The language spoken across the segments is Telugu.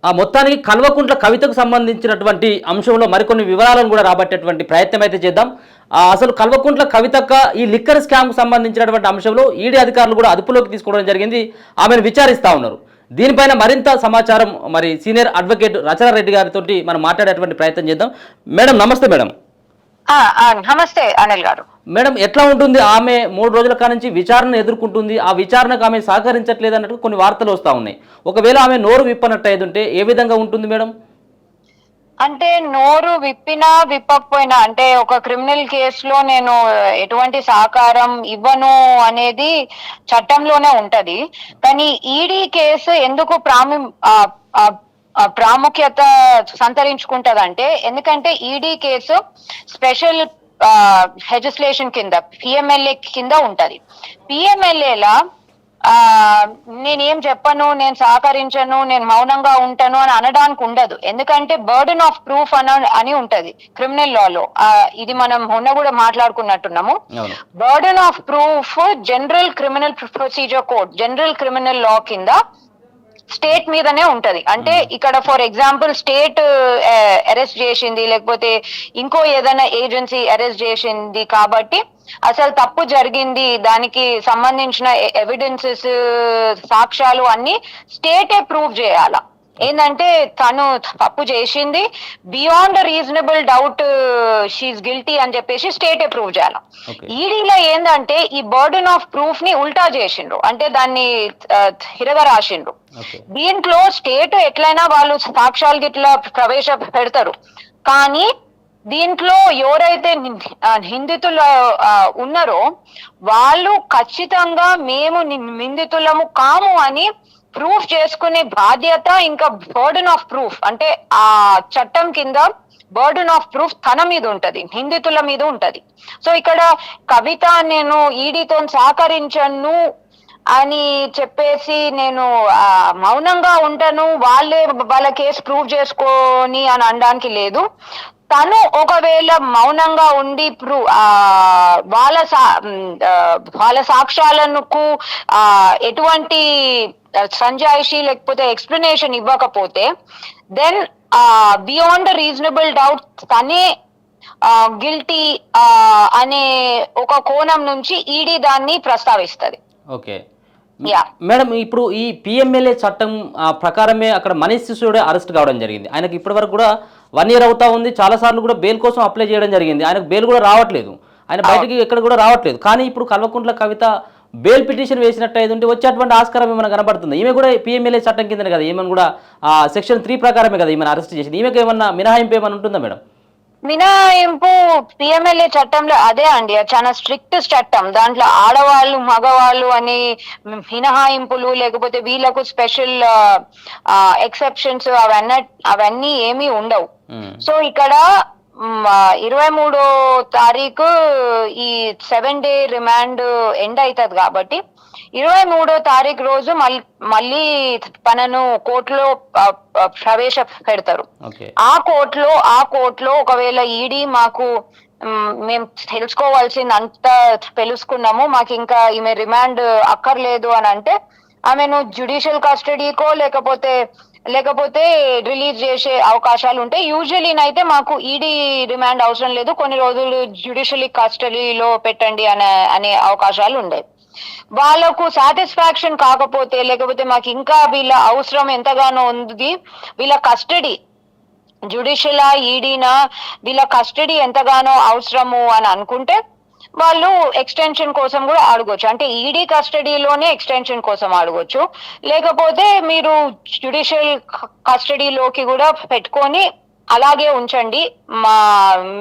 మొత్తానికి కల్వకుంట్ల కవితకు సంబంధించినటువంటి అంశంలో మరికొన్ని వివరాలను కూడా రాబట్టేటువంటి ప్రయత్నం అయితే చేద్దాం. అసలు కల్వకుంట్ల కవితక్క ఈ లిక్కర్ స్కామ్కు సంబంధించినటువంటి అంశంలో ఈడీ అధికారులు కూడా అదుపులోకి తీసుకోవడం జరిగింది. ఆమెను విచారిస్తూ ఉన్నారు. దీనిపైన మరింత సమాచారం మరి సీనియర్ అడ్వకేట్ రచనారెడ్డి గారితో మనం మాట్లాడేటువంటి ప్రయత్నం చేద్దాం. మేడం నమస్తే. మేడం నమస్తే అనిల్ గారు. మేడం ఎట్లా ఉంటుంది? ఆమె 3 రోజుల కానుంచి విచారణ ఎదుర్కొంటుంది. ఆ విచారణకు ఆమె సహకరించట్లేదు అన్నట్టు కొన్ని వార్తలు వస్తూ ఉన్నాయి. ఒకవేళ ఆమె నోరు విప్పనట్టు ఉంటే ఏ విధంగా ఉంటుంది మేడం? అంటే నోరు విప్పినా విప్పకపోయినా, అంటే ఒక క్రిమినల్ కేసులో నేను ఎటువంటి సహకారం ఇవ్వను అనేది చట్టంలోనే ఉంటది. కానీ ఈడీ కేసు ఎందుకు ప్రాముఖ్యత సంతరించుకుంటదంటే, ఎందుకంటే ఈడీ కేసు స్పెషల్ లెజిస్లేషన్ కింద పిఎంఎల్ఏ కింద ఉంటది. పిఎంఎల్ఏలా నేనేం చెప్పను, నేను సహకరించను, నేను మౌనంగా ఉంటాను అని అనడానికి ఉండదు. ఎందుకంటే బర్డెన్ ఆఫ్ ప్రూఫ్ అని ఉంటది క్రిమినల్ లాలో. ఇది మనం మొన్న కూడా మాట్లాడుకున్నట్టున్నాము. Burden of proof general criminal procedure code, general criminal law కింద స్టేట్ మీదనే ఉంటది. అంటే ఇక్కడ ఫర్ ఎగ్జాంపుల్ స్టేట్ అరెస్ట్ చేసింది, లేకపోతే ఇంకో ఏదైనా ఏజెన్సీ అరెస్ట్ చేసింది కాబట్టి అసలు తప్పు జరిగింది, దానికి సంబంధించిన ఎవిడెన్సెస్, సాక్ష్యాలు అన్ని స్టేటే ప్రూవ్ చేయాల. ఏంటంటే తను తప్పు చేసింది, beyond reasonable doubt she's guilty అని చెప్పేసి స్టేటే ప్రూవ్ చేయాలి. ఈడీలో ఏంటంటే ఈ బర్డెన్ ఆఫ్ ప్రూఫ్ ని ఉల్టా చేసిండ్రు, అంటే దాన్ని తిరగరాసిండ్రు. దీంట్లో స్టేట్ ఎట్లయినా వాళ్ళు సాక్ష్యాలు గిట్లా ప్రవేశ పెడతారు, కానీ దీంట్లో ఎవరైతే నిందితులు ఉన్నారో వాళ్ళు ఖచ్చితంగా మేము నిందితులము కాము అని ప్రూఫ్ చేసుకునే బాధ్యత, ఇంకా బర్డెన్ ఆఫ్ ప్రూఫ్ అంటే ఆ చట్టం కింద బర్డెన్ ఆఫ్ ప్రూఫ్ తన మీద ఉంటది, నిందితుల మీద ఉంటది. సో ఇక్కడ కవిత నేను ఈడీతో సహకరించను అని చెప్పేసి నేను మౌనంగా ఉంటాను, వాళ్ళ కేసు ప్రూవ్ చేసుకొని అని అనడానికి లేదు. తను ఒకవేళ మౌనంగా ఉండి వాళ్ళ సాక్ష్యాలను ఎటువంటి సంజాయిషి లేకపోతే ఎక్స్ప్లెనేషన్ ఇవ్వకపోతే దెన్ బియాండ్ రీజనబుల్ డౌట్ తనే గిల్టీ అనే ఒక కోణం నుంచి ఈడీ దాన్ని ప్రస్తావిస్తుంది. ఓకే మేడం, ఇప్పుడు ఈ పిఎంఎల్ఏ చట్టం ప్రకారమే అక్కడ మనీష్ సిసోడియా అరెస్ట్ కావడం జరిగింది. ఆయనకి ఇప్పటి వరకు కూడా 1 year అవుతా ఉంది. చాలాసార్లు కూడా బెయిల్ కోసం అప్లై చేయడం జరిగింది. ఆయనకు బెయిల్ కూడా రావట్లేదు, ఆయన బయటకి ఎక్కడ కూడా రావట్లేదు. కానీ ఇప్పుడు కల్వకుంట్ల కవిత బెయిల్ పిటిషన్ వేసినట్టు అయితే ఉంటే వచ్చేటువంటి ఆస్కారం ఏమైనా కనబడుతుంది? ఈమె కూడా పిఎంఎల్ఏ చట్టం కిందనే కదా, ఈమెను కూడా సెక్షన్ 3 ప్రకారమే కదా ఈమెను అరెస్ట్ చేసింది. ఈమెకు ఏమన్నా మినహాయింపు ఏమైనా ఉంటుందా మేడం? మినహాయింపు పిఎంఎల్ఏ చట్టంలో అదే అండి, చాలా స్ట్రిక్ట్ చట్టం. దాంట్లో ఆడవాళ్ళు మగవాళ్ళు అని మినహాయింపులు లేకపోతే వీళ్ళకు స్పెషల్ ఎక్సెప్షన్స్ అవన్నీ ఏమీ ఉండవు. సో ఇక్కడ 23వ తారీఖు ఈ 7 day రిమాండ్ ఎండ్ అవుతుంది కాబట్టి 23వ తారీఖు రోజు మళ్ళీ తనను కోర్టులో ప్రవేశ పెడతారు. ఆ కోర్టులో ఒకవేళ ఈడీ మేము తెలుసుకోవాల్సిందంతా తెలుసుకున్నాము, మాకు ఇంకా ఈమె రిమాండ్ అక్కర్లేదు అని అంటే ఆమెను జ్యుడిషియల్ కస్టడీకో లేకపోతే రిలీజ్ చేసే అవకాశాలు ఉంటాయి. యూజువల్లీ అయితే మాకు ఈడీ రిమాండ్ అవసరం లేదు, కొన్ని రోజులు జ్యుడిషియల్ కస్టడీలో పెట్టండి అనే అవకాశాలు ఉండేవి. వాళ్ళకు సాటిస్ఫాక్షన్ కాకపోతే లేకపోతే మాకు ఇంకా వీళ్ళ అవసరం ఎంతగానో ఉంది, వీళ్ళ కస్టడీ జ్యుడిషియల్ ఈడీనా వీళ్ళ కస్టడీ ఎంతగానో అవసరము అని అనుకుంటే వాళ్ళు ఎక్స్టెన్షన్ కోసం కూడా అడగొచ్చు. అంటే ఈడీ కస్టడీలోనే ఎక్స్టెన్షన్ కోసం అడగొచ్చు, లేకపోతే మీరు జ్యుడిషియల్ కస్టడీలోకి కూడా పెట్టుకొని అలాగే ఉంచండి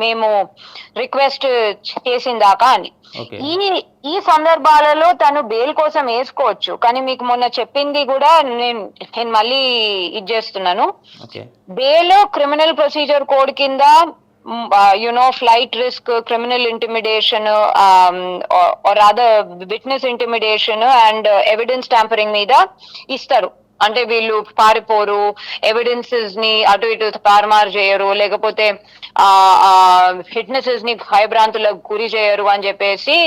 మేము రిక్వెస్ట్ చేసిన దాకా అని. ఈ సందర్భాలలో తను బెయిల్ కోసం వేసుకోవచ్చు. కానీ మీకు మొన్న చెప్పింది కూడా నేను మళ్ళీ ఇది చేస్తున్నాను. బెయిల్ క్రిమినల్ ప్రొసీజర్ కోడ్ కింద flight risk, criminal intimidation or other witness intimidation and evidence tampering మీద ఇస్తారు. అంటే వీళ్ళు పారిపోరు, ఎవిడెన్సెస్ ని అటు ఇటు తారుమారు చేయరు, లేకపోతే విట్నెసెస్ ని భయభ్రాంతులకు గురి చేయరు అని చెప్పేసి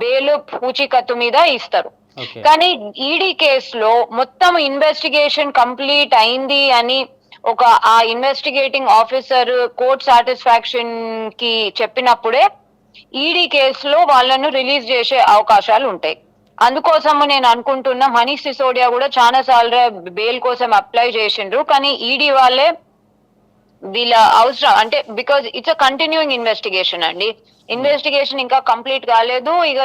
బెయిల్ పూచీకత్తు మీద ఇస్తారు. ఓకే. కానీ ఈడీ కేసులో మొత్తం ఇన్వెస్టిగేషన్ కంప్లీట్ అయింది అని ఒక ఆ ఇన్వెస్టిగేటింగ్ ఆఫీసర్ కోర్ట్ సాటిస్ఫాక్షన్ కి చెప్పినప్పుడే ఈడీ కేసులో వాళ్ళను రిలీజ్ చేసే అవకాశాలు ఉంటాయి. అందుకోసము నేను అనుకుంటున్నా మనీష్ సిసోడియా కూడా చాలా సార్లు బెయిల్ కోసం అప్లై చేసిండ్రు, కానీ ఈడీ వాళ్ళే వీళ్ళ అవసరం అంటే because it's a continuing investigation అండి. ఇన్వెస్టిగేషన్ ఇంకా కంప్లీట్ కాలేదు, ఇక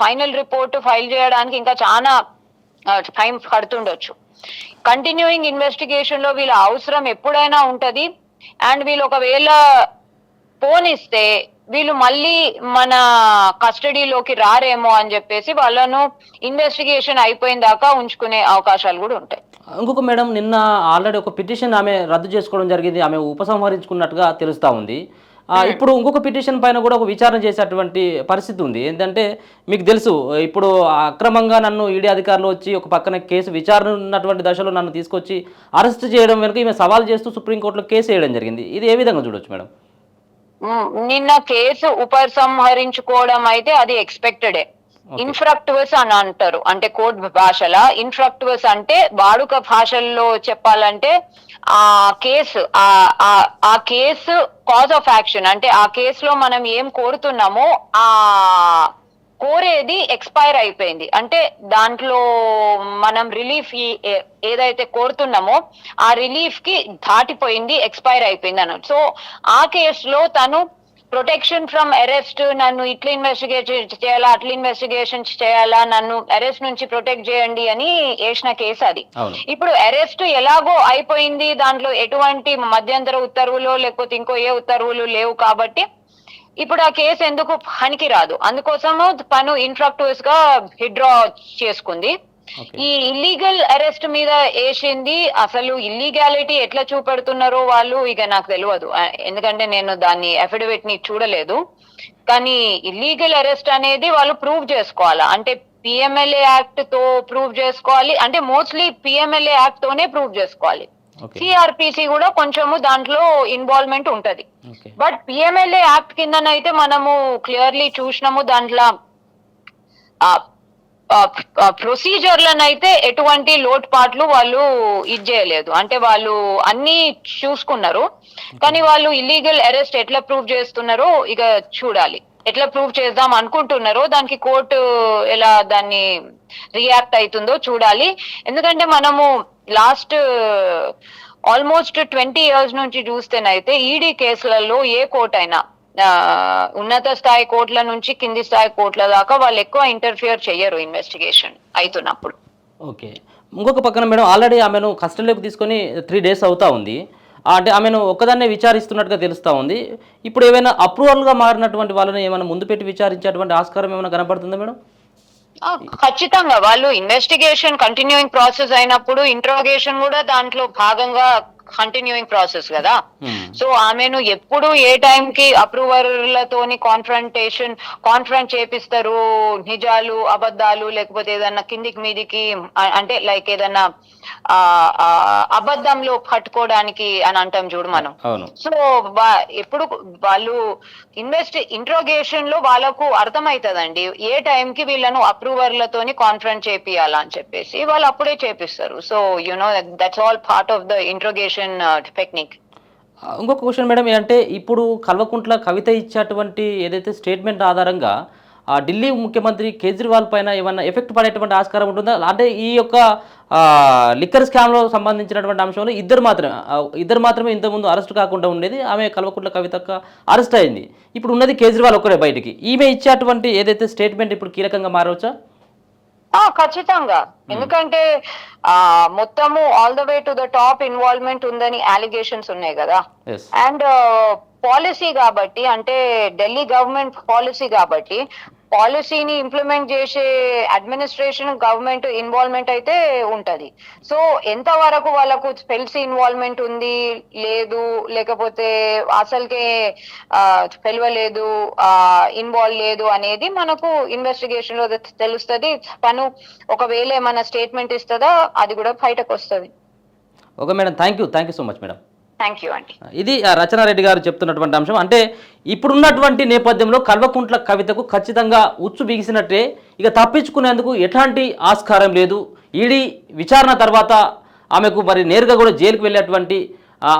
ఫైనల్ రిపోర్ట్ ఫైల్ చేయడానికి ఇంకా చాలా టైం పడుతుండొచ్చు. కంటిన్యూయింగ్ ఇన్వెస్టిగేషన్ లో వీళ్ళ అవసరం ఎప్పుడైనా ఉంటది. అండ్ వీళ్ళు ఒకవేళ పోనిస్తే వీళ్ళు మళ్ళీ మన కస్టడీలోకి రారేమో అని చెప్పేసి వాళ్ళను ఇన్వెస్టిగేషన్ అయిపోయిన దాకా ఉంచుకునే అవకాశాలు కూడా ఉంటాయి. ఇంకొక మేడం, నిన్న ఆల్రెడీ ఒక పిటిషన్ ఆమె రద్దు చేసుకోవడం జరిగింది. ఆమె ఉపసంహరించుకున్నట్టుగా తెలుస్తూ ఉంది. ఇప్పుడు ఇంకొక పిటిషన్ పైన కూడా ఒక విచారణ చేసేటువంటి పరిస్థితి ఉంది. ఏంటంటే మీకు తెలుసు, ఇప్పుడు అక్రమంగా నన్ను ఈడీ అధికారులు వచ్చి ఒక పక్కన కేసు విచారణ ఉన్నటువంటి దశలో నన్ను తీసుకొచ్చి అరెస్ట్ చేయడం వెనుక ఈమె సవాల్ చేస్తూ సుప్రీంకోర్టులో కేసు వేయడం జరిగింది. ఇది ఏ విధంగా చూడొచ్చు మేడం? నిన్న కేసు ఉపసంహరించుకోవడం అయితే అది ఎక్స్పెక్టెడే. ఇన్ఫ్రక్టువస్ అని అంటారు, అంటే కోర్ట్ భాషల ఇన్ఫ్రక్టువస్ అంటే వాడుక భాషల్లో చెప్పాలంటే ఆ కేసు కాజ్ ఆఫ్ యాక్షన్ అంటే ఆ కేసులో మనం ఏం కోరుతున్నామో ఆ కోరేది ఎక్స్పైర్ అయిపోయింది. అంటే దాంట్లో మనం రిలీఫ్ ఏదైతే కోరుతున్నామో ఆ రిలీఫ్ కి దాటిపోయింది, ఎక్స్పైర్ అయిపోయింది అన్నట్టు. సో ఆ కేసులో తను ప్రొటెక్షన్ ఫ్రమ్ అరెస్ట్, నన్ను ఇట్లా ఇన్వెస్టిగేట్ చేయాలా, అట్లా ఇన్వెస్టిగేషన్ చేయాలా, నన్ను అరెస్ట్ నుంచి ప్రొటెక్ట్ చేయండి అని వేసిన కేసు అది. ఇప్పుడు అరెస్ట్ ఎలాగో అయిపోయింది, దాంట్లో ఎటువంటి మధ్యంతర ఉత్తర్వులు లేకపోతే ఇంకో ఏ ఉత్తర్వులు లేవు కాబట్టి ఇప్పుడు ఆ కేసు ఎందుకు పనికి రాదు. అందుకోసము తను ఇన్ఫ్రక్టువస్ గా విత్డ్రా చేసుకుంది. ఈ ఇల్లీగల్ అరెస్ట్ మీద వేసింది. అసలు ఇల్లీగాలిటీ ఎట్లా చూపెడుతున్నారో వాళ్ళు ఇక నాకు తెలియదు, ఎందుకంటే నేను దాన్ని అఫిడవిట్ ని చూడలేదు. కానీ ఇల్లీగల్ అరెస్ట్ అనేది వాళ్ళు ప్రూవ్ చేసుకోవాలా, అంటే పిఎంఎల్ఏ యాక్ట్ తో ప్రూవ్ చేసుకోవాలి, అంటే మోస్ట్లీ పిఎంఎల్ఏ యాక్ట్ తోనే ప్రూవ్ చేసుకోవాలి. సిఆర్పిసి కూడా కొంచెము దాంట్లో ఇన్వాల్వ్మెంట్ ఉంటది. బట్ పిఎంఎల్ఏ యాక్ట్ కిందనైతే మనము క్లియర్లీ చూసినాము, దాంట్లో ప్రొసీజర్లనైతే ఎటువంటి లోటుపాట్లు వాళ్ళు ఇది చేయలేదు, అంటే వాళ్ళు అన్ని చూసుకున్నారు. కానీ వాళ్ళు ఇల్లీగల్ అరెస్ట్ ఎట్లా ప్రూవ్ చేస్తున్నారో ఇక చూడాలి, ఎట్లా ప్రూవ్ చేద్దాం అనుకుంటున్నారో దానికి కోర్టు ఎలా దాన్ని రియాక్ట్ అవుతుందో చూడాలి. ఎందుకంటే మనము లాస్ట్ ఆల్మోస్ట్ 20 years నుంచి చూస్తేనైతే ఈడీ కేసులలో ఏ కోర్ట్ అయినా ఉన్నత స్థాయి కోర్టుల నుంచి కింది స్థాయి కోర్టుల దాకా వాళ్ళు ఎక్కువ ఇంటర్ఫియర్ చెయ్యరు ఇన్వెస్టిగేషన్ అవుతున్నప్పుడు. ఓకే. ఇంకొక పక్కన మేడం, ఆల్రెడీ ఆమెను కస్టడీలోకి తీసుకొని 3 days అవుతా ఉంది. అంటే ఆమెను ఒక్కదాన్నే విచారిస్తున్నట్టుగా తెలుస్తూ ఉంది. ఇప్పుడు ఏమైనా అప్రూవల్గా మారినటువంటి వాళ్ళని ఏమైనా ముందు పెట్టి విచారించేటువంటి ఆస్కారం ఏమైనా కనపడుతుందా మేడం? ఖచ్చితంగా వాళ్ళు ఇన్వెస్టిగేషన్ కంటిన్యూయింగ్ ప్రాసెస్ అయినప్పుడు ఇంట్రోగేషన్ కూడా దాంట్లో భాగంగా కంటిన్యూయింగ్ ప్రాసెస్ కదా. సో ఆమెను ఎప్పుడు ఏ టైం కి అప్రూవర్లతోని కాన్ఫరెంట్ చేపిస్తారు, నిజాలు అబద్ధాలు లేకపోతే ఏదన్నా కిందికి మీదికి అంటే లైక్ ఏదన్నా అబద్ధంలో పట్టుకోవడానికి అని అంటాం చూడు మనం. సో ఎప్పుడు వాళ్ళు ఇంట్రోగేషన్ లో వాళ్ళకు అర్థమవుతుందండి ఏ టైంకి వీళ్ళను అప్రూవర్లతోని కాన్ఫరెంట్ చేపియాలా అని చెప్పేసి వాళ్ళు అప్పుడే చేపిస్తారు. So that's all part of the interrogation technique. ఇంకొక క్వశ్చన్ మేడం, అంటే ఇప్పుడు కల్వకుంట్ల కవిత ఇచ్చేటువంటి ఏదైతే స్టేట్మెంట్ ఆధారంగా ఢిల్లీ ముఖ్యమంత్రి కేజ్రీవాల్ పైన ఏమన్నా ఎఫెక్ట్ పడేటువంటి ఆస్కారం ఉంటుందా? అంటే ఈ యొక్క లిక్కర్ స్కామ్లో సంబంధించినటువంటి అంశంలో ఇద్దరు మాత్రమే ఇంతకుముందు అరెస్ట్ కాకుండా ఉండేది. ఆమె కల్వకుంట్ల కవితక్క అరెస్ట్ అయింది. ఇప్పుడు ఉన్నది కేజ్రీవాల్ ఒక్కడే బయటికి. ఈమె ఇచ్చేటువంటి ఏదైతే స్టేట్మెంట్ ఇప్పుడు కీలకంగా మారవచ్చా? ఖచ్చితంగా, ఎందుకంటే మొత్తము all the way to the top involvement ఉందని అలిగేషన్స్ ఉన్నాయి కదా. అండ్ పాలసీ కాబట్టి, అంటే ఢిల్లీ గవర్నమెంట్ పాలసీ కాబట్టి పాలసీని ఇంప్లిమెంట్ చేసే అడ్మినిస్ట్రేషన్ గవర్నమెంట్ ఇన్వాల్వ్మెంట్ అయితే ఉంటది. సో ఎంత వరకు వాళ్ళకు తెలిసి ఇన్వాల్వ్మెంట్ ఉంది లేదు, లేకపోతే అసలుకే తెలియలేదు ఇన్వాల్వ్ లేదు అనేది మనకు ఇన్వెస్టిగేషన్ లో తెలుస్తుంది. తను ఒకవేళ ఏమైనా స్టేట్మెంట్ ఇస్తుందా అది కూడా బయటకు వస్తుంది. Okay madam, thank you so much madam. Thank you అండి. ఇది రచనారెడ్డి గారు చెప్తున్నటువంటి అంశం. అంటే ఇప్పుడున్నటువంటి నేపథ్యంలో కల్వకుంట్ల కవితకు ఖచ్చితంగా ఉచ్చు బిగిసినట్టే, ఇక తప్పించుకునేందుకు ఎట్లాంటి ఆస్కారం లేదు. ఈడీ విచారణ తర్వాత ఆమెకు మరి నేరుగా కూడా జైలుకు వెళ్ళేటువంటి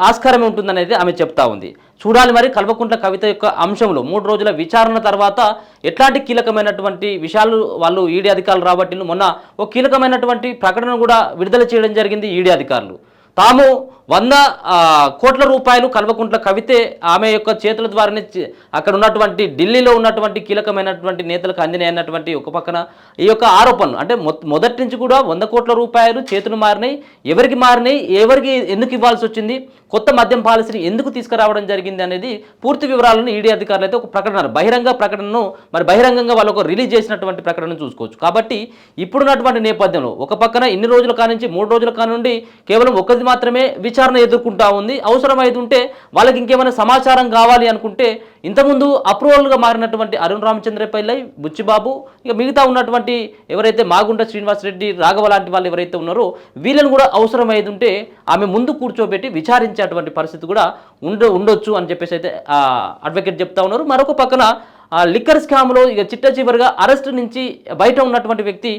ఆస్కారమే ఉంటుందనేది ఆమె చెప్తా ఉంది. చూడాలి మరి కల్వకుంట్ల కవిత యొక్క అంశంలో 3 రోజుల విచారణ తర్వాత ఎట్లాంటి కీలకమైనటువంటి విషయాలు వాళ్ళు ఈడీ అధికారులు రాబట్టి మొన్న ఒక కీలకమైనటువంటి ప్రకటన కూడా విడుదల చేయడం జరిగింది ఈడీ అధికారులు. తాము 100 కోట్ల రూపాయలు కల్వకుంట్ల కవితే ఆమె యొక్క చేతుల ద్వారానే అక్కడ ఉన్నటువంటి ఢిల్లీలో ఉన్నటువంటి కీలకమైనటువంటి నేతలకు అందినాయి అన్నటువంటి ఒక పక్కన ఈ యొక్క ఆరోపణలు. అంటే మొదటి నుంచి కూడా 100 కోట్ల రూపాయలు చేతులు మారినాయి, ఎవరికి మారినాయి, ఎవరికి ఎందుకు ఇవ్వాల్సి వచ్చింది, కొత్త మద్యం పాలసీని ఎందుకు తీసుకురావడం జరిగింది అనేది పూర్తి వివరాలను ఈడీ అధికారులు అయితే ఒక ప్రకటన, బహిరంగ ప్రకటనను మరి బహిరంగంగా వాళ్ళు ఒక రిలీజ్ చేసినటువంటి ప్రకటనను చూసుకోవచ్చు. కాబట్టి ఇప్పుడున్నటువంటి నేపథ్యంలో ఒక పక్కన ఇన్ని రోజుల కానుంచి 3 రోజుల కానుండి కేవలం ఒకటి మాత్రమే విచారణ ఎదుర్కొంటా ఉంది. అవసరమైతే ఉంటే వాళ్ళకి ఇంకేమైనా సమాచారం కావాలి అనుకుంటే ఇంతకుముందు అప్రూవల్గా మారినటువంటి అరుణ్ రామచంద్ర పైలై, బుచ్చిబాబు, ఇక మిగతా ఉన్నటువంటి ఎవరైతే మాగుంట శ్రీనివాసరెడ్డి, రాఘవ లాంటి వాళ్ళు ఎవరైతే ఉన్నారో వీళ్ళని కూడా అవసరమైతే ఉంటే ఆమె ముందు కూర్చోబెట్టి విచారించేటువంటి పరిస్థితి కూడా ఉండొచ్చు అని చెప్పేసి అయితే అడ్వకేట్ చెప్తా ఉన్నారు. మరొక పక్కన లిక్కర్ స్కామ్లో ఇక చిట్ట చివరిగా అరెస్ట్ నుంచి బయట ఉన్నటువంటి వ్యక్తి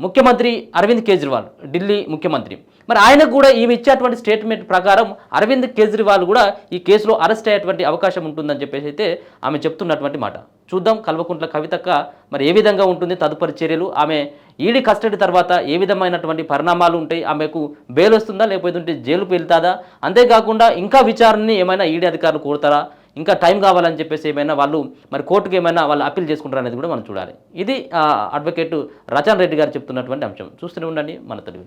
ముఖ్యమంత్రి అరవింద్ కేజ్రీవాల్, ఢిల్లీ ముఖ్యమంత్రి. మరి ఆయనకు కూడా ఈమె ఇచ్చేటువంటి స్టేట్మెంట్ ప్రకారం అరవింద్ కేజ్రీవాల్ కూడా ఈ కేసులో అరెస్ట్ అయ్యేటువంటి అవకాశం ఉంటుందని చెప్పేసి అయితే ఆమె చెప్తున్నటువంటి మాట. చూద్దాం కల్వకుంట్ల కవితక్క మరి ఏ విధంగా ఉంటుంది తదుపరి చర్యలు, ఆమె ఈడీ కస్టడీ తర్వాత ఏ విధమైనటువంటి పరిణామాలు ఉంటాయి, ఆమెకు బెయిల్ వస్తుందా లేకపోతే జైలుకు వెళ్తాదా, అంతేకాకుండా ఇంకా విచారణని ఏమైనా ఈడీ అధికారులు కోరుతారా, ఇంకా టైం కావాలని చెప్పేసి ఏమైనా వాళ్ళు మరి కోర్టుకు ఏమైనా వాళ్ళు అప్పీల్ చేసుకుంటారు అనేది కూడా మనం చూడాలి. ఇది అడ్వకేట్ రచన్ రెడ్డి గారు చెప్తున్నటువంటి అంశం. చూస్తూనే ఉండండి మన తెలుగు.